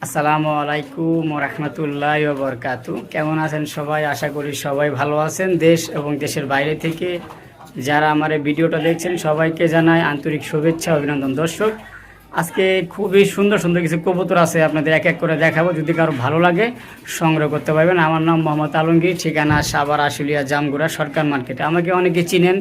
আসসালামু আলাইকুম রহমতুল্লাহ বরকাতু। কেমন আছেন সবাই? আশা করি সবাই ভালো আছেন। দেশ এবং দেশের বাইরে থেকে যারা আমার এই ভিডিওটা দেখছেন সবাইকে জানাই আন্তরিক শুভেচ্ছা অভিনন্দন। দর্শক, আজকে খুবই সুন্দর সুন্দর কিছু কবুতর আছে, আপনাদের এক এক করে দেখাবো। যদি কারো ভালো লাগে সংগ্রহ করতে পারবেন। আমার নাম মোহাম্মদ আলমগীর, ঠিকানা সাভার আশুলিয়া জামগুড়া সরকার মার্কেটে। আমাকে অনেকে চিনেন,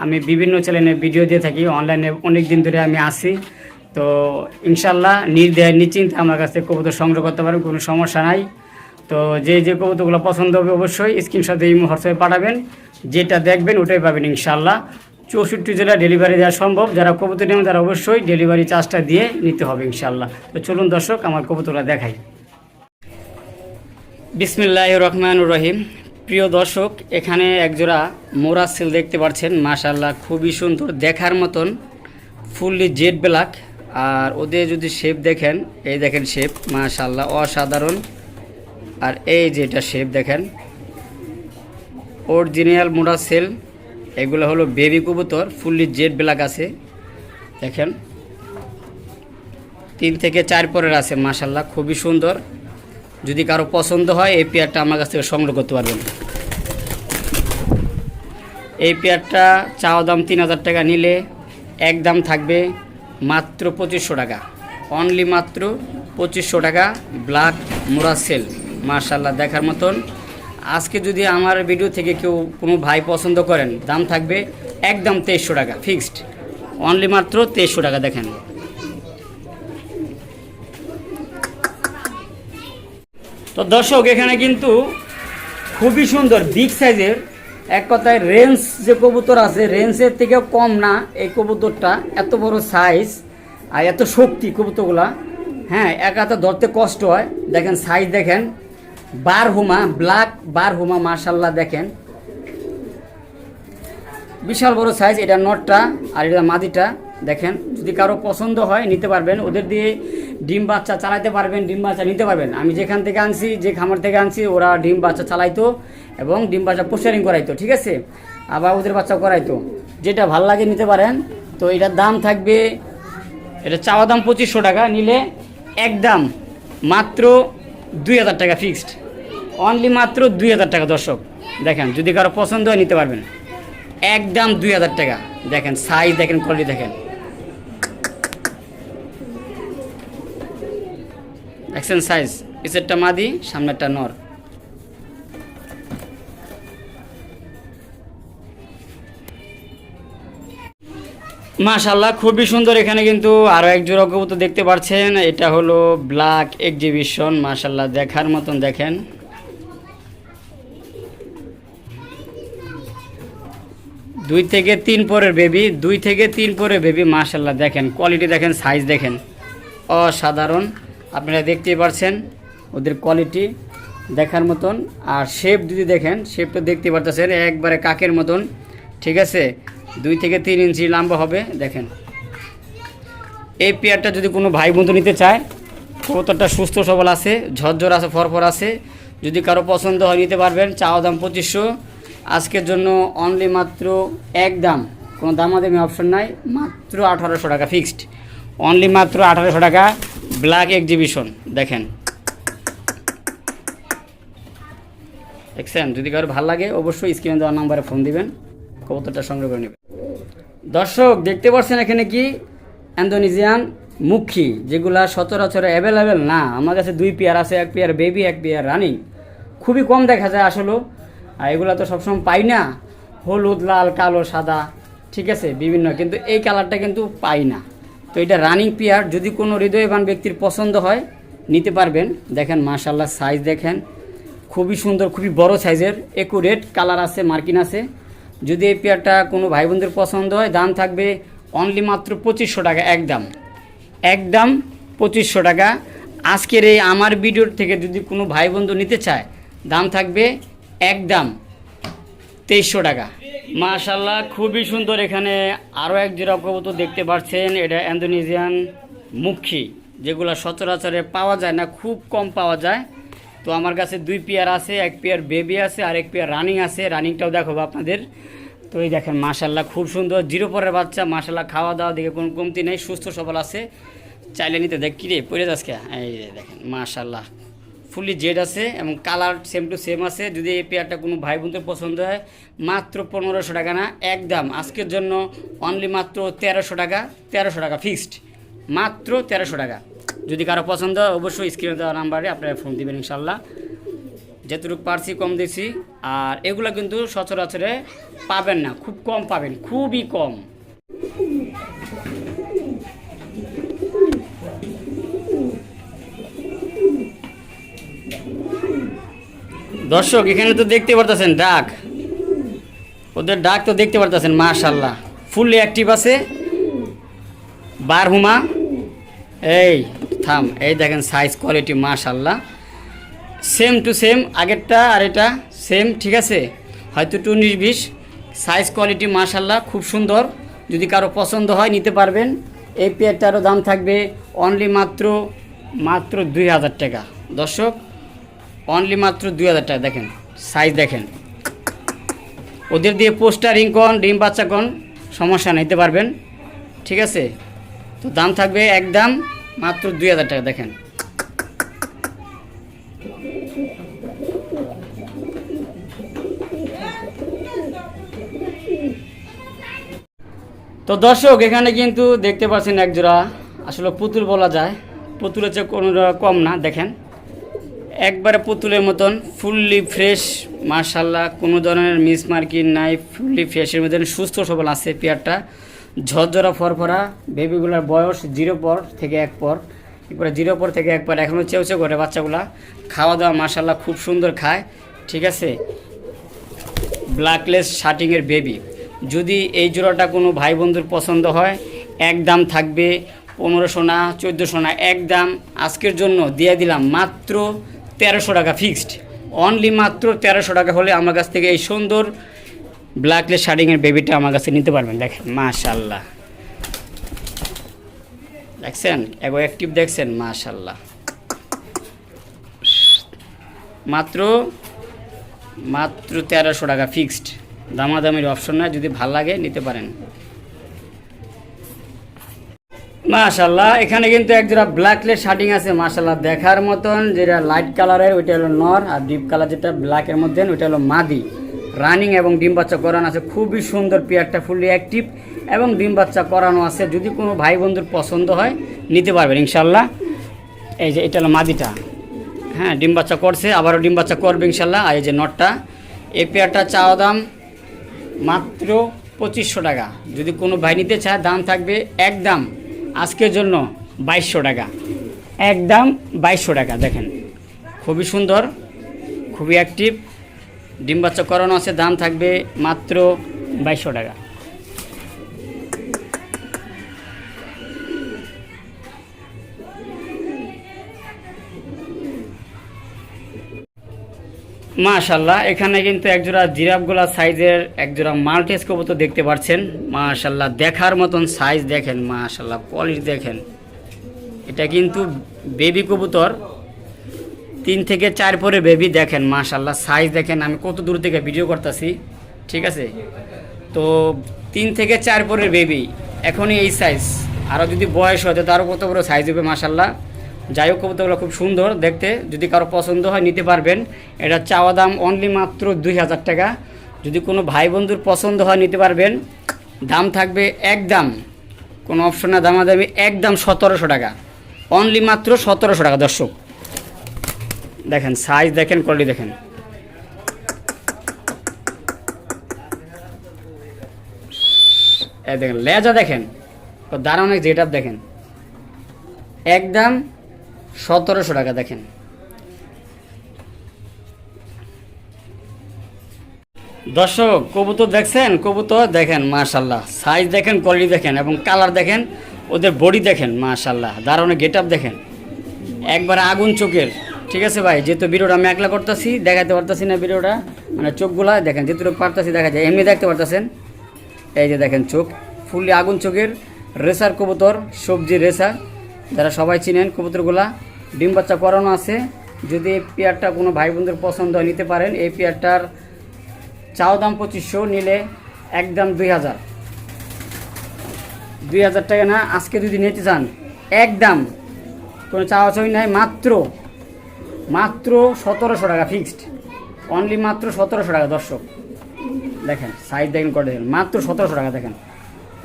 আমি বিভিন্ন চ্যানেলে ভিডিও দিয়ে থাকি, অনলাইনে অনেক দিন ধরে আমি আসি। তো ইনশাল্লাহ নির্দ্বিধায় নিশ্চিন্তে আমার কাছে কবুতর সংগ্রহ করতে পারেন, কোনো সমস্যা নাই। তো যে যে কবুতরগুলো পছন্দ হবে অবশ্যই স্ক্রিনশট দিয়ে হোয়াটসঅ্যাপে পাঠাবেন, যেটা দেখবেন ওটাই পাবেন ইনশাল্লাহ। 64 জেলা ডেলিভারি দেওয়া সম্ভব। যারা কবুতর নেবেন তারা অবশ্যই ডেলিভারি চার্জটা দিয়ে নিতে হবে ইনশাল্লাহ। তো চলুন দর্শক, আমার কবুতরটা দেখাই। বিসমিল্লাহির রহমানির রহিম। প্রিয় দর্শক, এখানে একজোড়া মোরাসেল দেখতে পাচ্ছেন, মাশাআল্লাহ খুবই সুন্দর, দেখার মতন, ফুললি জেড ব্ল্যাক। আর ওদের যদি শেপ দেখেন, এই দেখেন শেপ, মাশাআল্লাহ অসাধারণ। আর এই যেটা শেপ দেখেন, অরিজিনাল মোরাসেল। এগুলো হলো বেবি কবুতর, ফুললি জেড ব্ল্যাক আছে, দেখেন 3 থেকে 4 পরের আছে, মাশাআল্লাহ খুবই সুন্দর। যদি কারো পছন্দ হয় এই পেয়ারটা আমার কাছ থেকে সংগ্রহ করতে পারবেন। এই পেয়ারটা চাওয়া দাম 3000 টাকা, নিলে একদম থাকবে মাত্র 2500 টাকা, অনলি মাত্র 2500 টাকা। ব্ল্যাক মোরাসেল, মাশাআল্লাহ দেখার মতন। আজকে যদি আমার ভিডিও থেকে কেউ কোনো ভাই পছন্দ করেন, দাম থাকবে একদম 2300 টাকা, ফিক্সড, অনলি মাত্র 2300 টাকা। দেখেন তো দর্শক, এখানে কিন্তু খুবই সুন্দর বিগ সাইজের, এক কথায় রেঞ্জ যে কবুতর আছে রেঞ্জের থেকেও কম না এই কবুতরটা। এত বড় সাইজ আর এত শক্তি কবুতরগুলা, হ্যাঁ এক হাতে ধরতে কষ্ট হয়। দেখেন সাইজ দেখেন, বারহুমা ব্ল্যাক বারহুমা, মাশাআল্লাহ দেখেন বিশাল বড় সাইজ। এটা নটটা আর এটা মাদিটা দেখেন। যদি কারো পছন্দ হয় নিতে পারবেন, ওদের দিয়ে ডিম বাচ্চা চালাইতে পারবেন, ডিম বাচ্চা নিতে পারবেন। আমি যেখান থেকে আনছি, যে খামার থেকে আনছি, ওরা ডিম বাচ্চা চালাইতো এবং ডিম বাচ্চা পোস্টারিং করাইতো, ঠিক আছে, আবার ওদের বাচ্চা করাইতো। যেটা ভাল লাগে নিতে পারেন। তো এটার দাম থাকবে, এটা চাওয়া দাম 2500 টাকা, নিলে একদম মাত্র 2000 টাকা, ফিক্সড, অনলি মাত্র 2000 টাকা। দর্শক দেখেন, যদি কারো পছন্দ হয় নিতে পারবেন, একদম 2000 টাকা। দেখেন সাইজ দেখেন, কোয়ালিটি দেখেন, দেখছেন সাইজ। পিছেরটা মাদি, সামনেরটা নর। মাশাআল্লাহ খুবই সুন্দর। এখানে কিন্তু আরও এক জোড়া কবুতর দেখতে পাচ্ছেন, এটা হলো ব্ল্যাক এক্সিবিশন, মাশাআল্লাহ দেখার মতন। দেখেন 2 থেকে 3 পরের বেবি, 2 থেকে 3 পরের বেবি, মাশাআল্লাহ দেখেন কোয়ালিটি দেখেন, সাইজ দেখেন অসাধারণ। আপনারা দেখতেই পাচ্ছেন ওদের কোয়ালিটি দেখার মতন। আর শেপ যদি দেখেন, শেপটা দেখতে পাচ্ছেন একবারে কাকের মতন, ঠিক আছে, 2 থেকে 3 ইঞ্চি লম্বা হবে। দেখেন এই পেয়ারটা যদি কোনো ভাই বন্ধু নিতে চায়, কবুতরটা সুস্থ সবল আছে, ঝরঝর আছে, ফরফর আছে। যদি কারো পছন্দ হয় নিতে পারবেন। চাওয়া দাম 2500, আজকের জন্য অনলি মাত্র একদম, কোনো দামাদামি অপশন নাই, মাত্র 1800 টাকা, ফিক্সড, অনলি মাত্র 1800 টাকা। ব্ল্যাক এক্সিবিশন দেখেন, দেখছেন। যদি কারো ভালো লাগে অবশ্যই স্ক্রিনে দেওয়ার নাম্বারে ফোন দিবেন, কবুতরটা সংগ্রহ করে নেবেন। দর্শক দেখতে পাচ্ছেন এখানে কি ইন্দোনেশিয়ান মুখী, যেগুলা সচরাচর অ্যাভেলেবেল না। আমার কাছে 2 পেয়ার আছে, 1 পেয়ার বেবি, 1 পেয়ার রানিং। খুবই কম দেখা যায় আসলে, আর এগুলো তো সবসময় পাই না। হলুদ, লাল, কালো, সাদা, ঠিক আছে বিভিন্ন, কিন্তু এই কালারটা কিন্তু পাই না। তো এটা রানিং পেয়ার, যদি কোনো হৃদয়বান ব্যক্তির পছন্দ হয় নিতে পারবেন। দেখেন মাশাআল্লাহ সাইজ দেখেন, খুবই সুন্দর, খুবই বড় সাইজের, একুরেট কালার আছে, মার্কিন আছে। যদি এই পেয়ারটা কোনো ভাই বোনদের পছন্দ হয়, দাম থাকবে অনলি মাত্র 2500 টাকা, একদম একদম 2500 টাকা। আজকের এই আমার ভিডিওর থেকে যদি কোনো ভাই বন্ধু নিতে চায়, দাম থাকবে একদম 2300 টাকা। মাশাআল্লাহ খুবই সুন্দর। এখানে আরও এক জোড়া কবুতর দেখতে পাচ্ছেন, এটা ইন্দোনেশিয়ান মুখী, যেগুলো সচরাচরে পাওয়া যায় না, খুব কম পাওয়া যায়। তো আমার কাছে 2 পেয়ার আছে, 1 পেয়ার বেবি আছে আর 1 পেয়ার রানিং আছে। রানিংটাও দেখাবো আপনাদের। তো এই দেখেন মাশাআল্লাহ খুব সুন্দর, 0 পরের বাচ্চা, মাশাআল্লাহ খাওয়া দাওয়া দিকে কোনো কমতি নেই, সুস্থ সবল আছে। চাইলে নিতে দেখ কিরে পরে যাচ্ছে। এই যে দেখেন মাশাল্লাহ ফুললি জেড আছে এবং কালার সেম টু সেম আছে। যদি এই পেয়ারটা কোনো ভাই বোনদের পছন্দ হয় মাত্র 1500 টাকা না, একদম আজকের জন্য অনলি মাত্র 1300 টাকা। 1300 টাকা ফিক্সড, মাত্র 1300 টাকা। যদি কারো পছন্দ হয় অবশ্যই স্ক্রিনে দেওয়া নাম্বারে আপনারা ফোন দিবেন ইনশাল্লাহ। যেটুকু পারছি কম দিছি। আর এগুলো কিন্তু সচরাচরে পাবেন না, খুব কম পাবেন, খুবই কম। দর্শক এখানে তো দেখতে পারতেছেন ডাক, ওদের ডাক তো দেখতে পারতেছেন মাশাল্লাহ ফুললি অ্যাক্টিভ আছে। বারহুমা এই থাম, এই দেখেন সাইজ কোয়ালিটি মাশাল্লাহ সেম টু সেম, আগেরটা আর এটা সেম, ঠিক আছে। হয়তো 19-20 সাইজ কোয়ালিটি মাশাল্লাহ খুব সুন্দর। যদি কারো পছন্দ হয় নিতে পারবেন। এই পেয়ারটারও দাম থাকবে অনলি মাত্র 2000 টাকা। দর্শক অনলি মাত্র 2000 টাকা। দেখেন সাইজ দেখেন, ওদের দিয়ে পোস্টারিং কন ডিম বাচ্চা কন সমস্যা নিতে পারবেন, ঠিক আছে। তো দাম থাকবে একদম মাত্র 2000 টাকা। দেখেন তো দর্শক এখানে কিন্তু দেখতে পাচ্ছেন একজোড়া আসলে পুতুল বলা যায়, পুতুলের চেয়ে কোনো কম না। দেখেন একবারে পুতুলের মতন ফুললি ফ্রেশ মাশাল্লাহ, কোনো ধরনের মিস মার্কিং নাই, ফুললি ফ্রেশের মতন সুস্থ সবল আছে পেয়ারটা। ঝরঝরা ফরফরা, বেবিগুলোর বয়স 0 পর থেকে 1 পর, একবারে 0 পর থেকে 1 পর, এখনও চেউ করে বাচ্চাগুলা। খাওয়া দাওয়া মাশাল্লাহ খুব সুন্দর খায়, ঠিক আছে। ব্ল্যাকলেস শার্টিংয়ের বেবি। যদি এই জোড়াটা কোনো ভাই বন্ধুর পছন্দ হয় একদম থাকবে 1500 না 1400 না, একদম আজকের জন্য দিয়ে দিলাম মাত্র 1300 টাকা ফিক্সড। অনলি মাত্র 1300 টাকা হলে আমার কাছ থেকে এই সুন্দর ব্ল্যাকলেস শার্টিংয়ের বেবিটা আমার কাছে নিতে পারবেন। দেখেন মাশাল্লাহ, দেখছেন এগো অ্যাক্টিভ, দেখছেন মাশাল্লাহ মাত্র 1300 টাকা ফিক্সড। দামাদামির অপশন না, যদি ভাল লাগে নিতে পারেন মাশাল্লাহ। এখানে কিন্তু একজোড়া ব্ল্যাকলেস শার্টিং আছে মাশাল্লাহ দেখার মতন, যেটা লাইট কালারের ওইটা হলো নর, আর ডিপ কালার যেটা ব্ল্যাকের মধ্যে ওইটা হলো মাদি। রানিং এবং ডিম বাচ্চা করানো আছে, খুবই সুন্দর পেয়ারটা, ফুললি অ্যাক্টিভ এবং ডিম বাচ্চা করানো আছে। যদি কোনো ভাই বন্ধুর পছন্দ হয় নিতে পারবেন ইনশাল্লাহ। এই যে এটা হলো মাদিটা, হ্যাঁ ডিম বাচ্চা করছে, আবারও ডিম বাচ্চা করবে ইনশাল্লাহ। আর এই যে নটটা, এই পেয়ারটা চাওয়া দাম মাত্র 2500 টাকা। যদি কোনো ভাই নিতে চায় দাম থাকবে একদম আজকের জন্য 2200 টাকা, একদম 2200 টাকা। দেখেন খুবই সুন্দর, খুবই অ্যাক্টিভ, ডিম বাচ্চা করানো আছে, দাম থাকবে মাত্র 2200 টাকা। মাশাল্লাহ এখানে কিন্তু একজোড়া জিরাফগোলা সাইজের একজোড়া মাল্টেস কবুতর দেখতে পাচ্ছেন মাশাল্লাহ দেখার মতন সাইজ। দেখেন মাশাল্লাহ পলিশ দেখেন, এটা কিন্তু বেবি কবুতর, 3 থেকে 4 পরে বেবি। দেখেন মাশাল্লাহ সাইজ দেখেন, আমি কত দূর থেকে ভিডিও করতেছি, ঠিক আছে। তো 3 থেকে 4 পরের বেবি, এখনই এই সাইজ, আরও যদি বয়স হয় তো আরও কত বড় সাইজ হবে মাশাল্লাহ। যাই হোক কবুতরগুলো খুব সুন্দর দেখতে, যদি কারো পছন্দ হয় নিতে পারবেন। এটা চাওয়া দাম অনলি মাত্র 2000 টাকা। যদি কোনো ভাই বন্ধুর পছন্দ হয় নিতে পারবেন। দাম থাকবে একদম কোনো অপশন না, দামাদামি একদম 1700 টাকা, অনলি মাত্র 1700 টাকা। দর্শক দেখেন সাইজ দেখেন, কোয়ালিটি দেখেন, এই দেখেন লেজা দেখেন, দাঁড়ানো যেটা দেখেন একদম 1700 টাকা। দেখেন দর্শক কবুতর দেখছেন, কবুতর দেখেন মাশাল্লাহ সাইজ দেখেন, কোয়ালিটি দেখেন এবং কালার দেখেন, ওদের বডি দেখেন মাশাল্লাহ, দারুণ গেট আপ দেখেন, একবার আগুন চোখের, ঠিক আছে ভাই। যেহেতু ভিডিওটা আমি একলা করতেছি, দেখাতে পারতেছি না ভিডিওটা, মানে চোখগুলা দেখেন যেটুকু পারতেছি দেখা যায়, এমনি দেখতে পারতেছেন। এই যে দেখেন চোখ ফুললি আগুন চোখের, রেসার কবুতর, সবজি রেসার, যারা সবাই চিনেন কবুতরগুলা। ডিম বাচ্চা করানো আছে। যদি এই পেয়ারটা কোনো ভাই বোনদের পছন্দ হয় নিতে পারেন। এই পেয়ারটার চাও দাম 2500, নিলে একদম 2000 টাকা না। আজকে যদি নিতে চান একদম কোনো চাওয়াচাওয়ি নাই, মাত্র 1700 টাকা ফিক্সড, অনলি মাত্র 1700 টাকা। দর্শক দেখেন সাইজ দেখেন করে দেখেন, মাত্র 1700 টাকা। দেখেন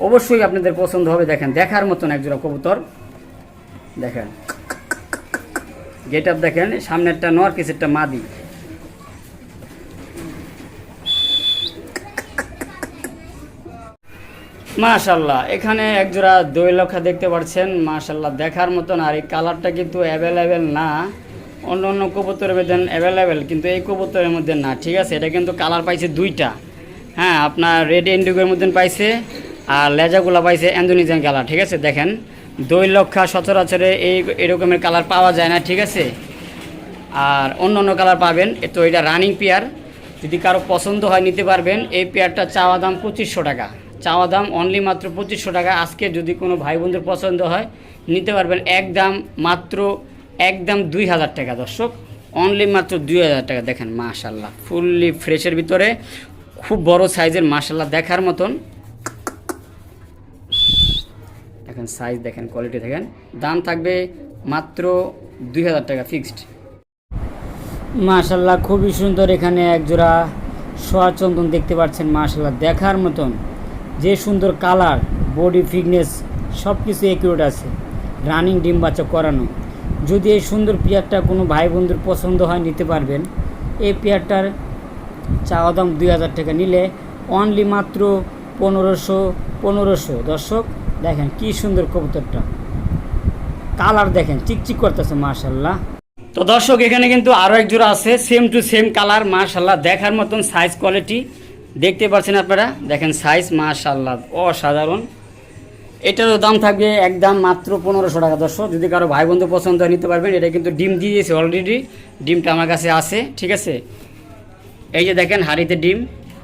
অবশ্যই আপনাদের পছন্দ হবে। দেখেন দেখার মতন একজোড়া কবুতর। দেখেন গেট আপ দেখেন, সামনেরটা নর, পিছেরটা মাদি। মাশাল্লাহ এখানে একজোড়া দোয়েলখা দেখতে পাচ্ছেন, মাশাল্লাহ দেখার মতন। আর এই কালারটা কিন্তু অ্যাভেলেবেল না, অন্য অন্য কবুতরের মধ্যে অ্যাভেলেবেল, কিন্তু এই কবুতরের মধ্যে না। ঠিক আছে, এটা কিন্তু কালার পাইছে দুইটা। হ্যাঁ, আপনার রেড ইন্ডিগোর মধ্যে পাইছে, আর লেজাগুলো পাইছে ইন্দোনেশিয়ান কালার। ঠিক আছে, দেখেন দোয়েলখা সচরাচরে এরকমের কালার পাওয়া যায় না। ঠিক আছে, আর অন্য অন্য কালার পাবেন। তো এটা রানিং পেয়ার, যদি কারো পছন্দ হয় নিতে পারবেন। এই পেয়ারটা চাওয়া দাম 2500 টাকা, চাওয়া দাম অনলি মাত্র 2500 টাকা। আজকে যদি কোনো ভাই বন্ধুর পছন্দ হয় নিতে পারবেন একদম মাত্র 2000 টাকা। দর্শক অনলি মাত্র 2000 টাকা। দেখেন মাশাল্লাহ ফুললি ফ্রেশের ভিতরে, খুব বড় সাইজের, মাশাল্লাহ দেখার মতন। দেখেন সাইজ দেখেন, কোয়ালিটি দেখেন। দাম থাকবে মাত্র 2000 টাকা ফিক্সড। মাশাল্লাহ খুবই সুন্দর। এখানে একজোড়া সোয়া চন্দন দেখতে পাচ্ছেন, মাশাল্লাহ দেখার মতন। যে সুন্দর কালার, বডি ফিটনেস সব কিছু একিউরেট আছে, রানিং ডিম বাচ্চা করানো। যদি এই সুন্দর পেয়ারটা কোনো ভাই বন্ধুর পছন্দ হয় নিতে পারবেন। এই পেয়ারটার চাওয়া দাম 2000 টাকা, নিলে অনলি মাত্র 1500। দর্শক দেখেন কি সুন্দর কবুতরটা, কালার দেখেন চিকচিক করতেছে মাশাল্লাহ। তো দর্শক এখানে কিন্তু আরও এক জোড়া আছে, সেম টু সেম কালার, মাশাল্লাহ দেখার মতন সাইজ কোয়ালিটি দেখতে পাচ্ছেন আপনারা। দেখেন সাইজ মাশাল্লাহ অসাধারণ। এটারও দাম থাকবে একদম মাত্র 1500 টাকা। দর্শক যদি কারো ভাই বন্ধু পছন্দ হয় নিতে পারবেন। এটা কিন্তু ডিম দিয়েছে অলরেডি, ডিমটা আমার কাছে আছে। ঠিক আছে, এই যে দেখেন হাড়িতে ডিম।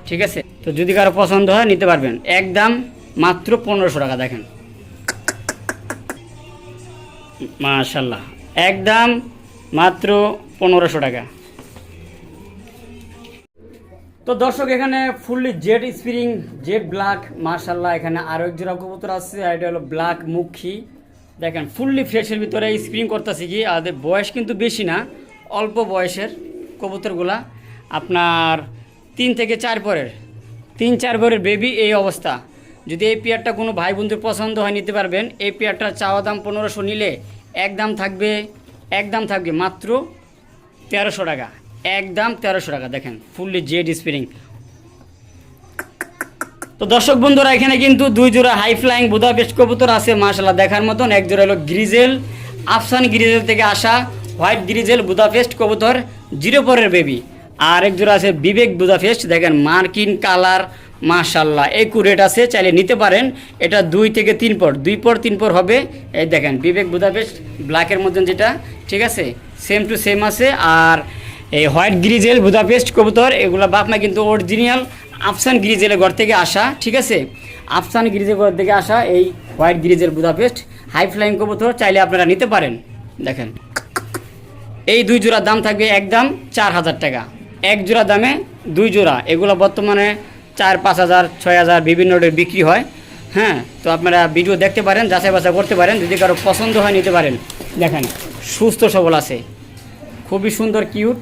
ঠিক আছে, তো যদি কারো পছন্দ হয় নিতে পারবেন একদম মাত্র 1500 টাকা। দেখেন মাশাল্লাহ একদম মাত্র 1500 টাকা। তো দর্শক এখানে fully jade spring, jet black, মাশাল্লাহ। এখানে আরও এক জোড়া কবুতর আছে, এটা হলো ব্ল্যাক মুখী। দেখেন ফুললি ফ্রেশের ভিতরে স্প্রিং করতেছি কি, আর বয়স কিন্তু বেশি না, অল্প বয়সের কবুতরগুলা। আপনার 3 থেকে 4 পরের বেবি এই অবস্থা। যদি এই পেয়ারটা কোনো ভাই বন্ধুর পছন্দ হয় নিতে পারবেন। এই পেয়ারটার চাওয়া দাম 1500, নিলে একদম থাকবে মাত্র 1300 টাকা, একদম 1300 টাকা। দেখেন ফুললি জেড স্প্রিং। তো দর্শক বন্ধুরা এখানে কিন্তু 2 জোড়া হাই ফ্লাইং বুদাপেস্ট কবুতর আছে, মাশাল্লাহ দেখার মতন। এক জোড়া হলো গ্রিজেল, আফসান গ্রিজেল থেকে আসা হোয়াইট গ্রিজেল বুদাপেস্ট কবুতর, 0 পরের বেবি। আর এক জোড়া আছে বিবেক বুদাপেস্ট, দেখেন মার্কিন কালার, মাশাল্লাহ একুরেট আছে, চাইলে নিতে পারেন। এটা 2 থেকে 3 পর, 2 পর 3 পর হবে। এই দেখেন বিবেক বুদাপেস্ট ব্ল্যাকের মতন যেটা, ঠিক আছে সেম টু সেম আছে। আর এই হোয়াইট গ্রিজেল বুদাপেস্ট কবুতর, এগুলো বাপমা কিন্তু অরিজিনাল আফসান গ্রিজেলের ঘর থেকে আসা। ঠিক আছে, আফসান গ্রিজেল ঘর থেকে আসা এই white grizzle Budapest high flying কবুতর, চাইলে আপনারা নিতে পারেন। দেখেন এই 2 জোড়ার দাম থাকবে একদম 4000 টাকা, এক জোড়া দামে 2 জোড়া। এগুলো বর্তমানে 4-5 হাজার 6 হাজার বিভিন্ন রেটে বিক্রি হয়। হ্যাঁ, তো আপনারা ভিডিও দেখতে পারেন, যাচাই বাছাই করতে পারেন, যদি কারো পছন্দ হয় নিতে পারেন। দেখেন সুস্থ সবল আছে, খুবই সুন্দর কিউট,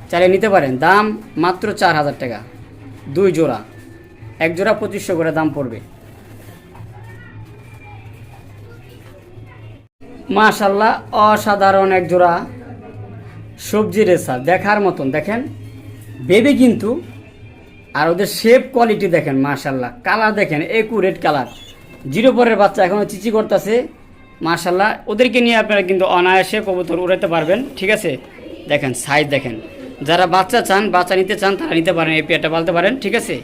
চাইলে নিতে পারেন। দাম মাত্র 4000 টাকা, 2 জোড়া, এক জোড়া 2500 করে দাম পড়বে। মাশাল্লাহ অসাধারণ এক জোড়া সবজি রেসার, দেখার মতন। দেখেন বেবি কিন্তু, আর ওদের শেপ কোয়ালিটি দেখেন মাশাল্লাহ, কালার দেখেন একুরেট কালার, 0 পরের বাচ্চা এখনও চিচি করতেছে মাশাল্লাহ। ওদেরকে নিয়ে আপনারা কিন্তু অনায়াসে কবুতর উড়াতে পারবেন। ঠিক আছে, দেখেন সাইজ দেখেন, যারা বাচ্চা নিতে চান তারা নিতে পারেন, এই পেয়ারটা পালতে পারেন। ঠিক আছে,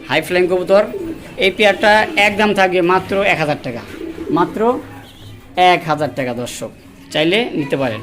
হাই ফ্লাইং কবুতর। এই পেয়ারটা একদম থাকবে মাত্র 1000 টাকা, মাত্র 1000 টাকা। দর্শক চাইলে নিতে পারেন।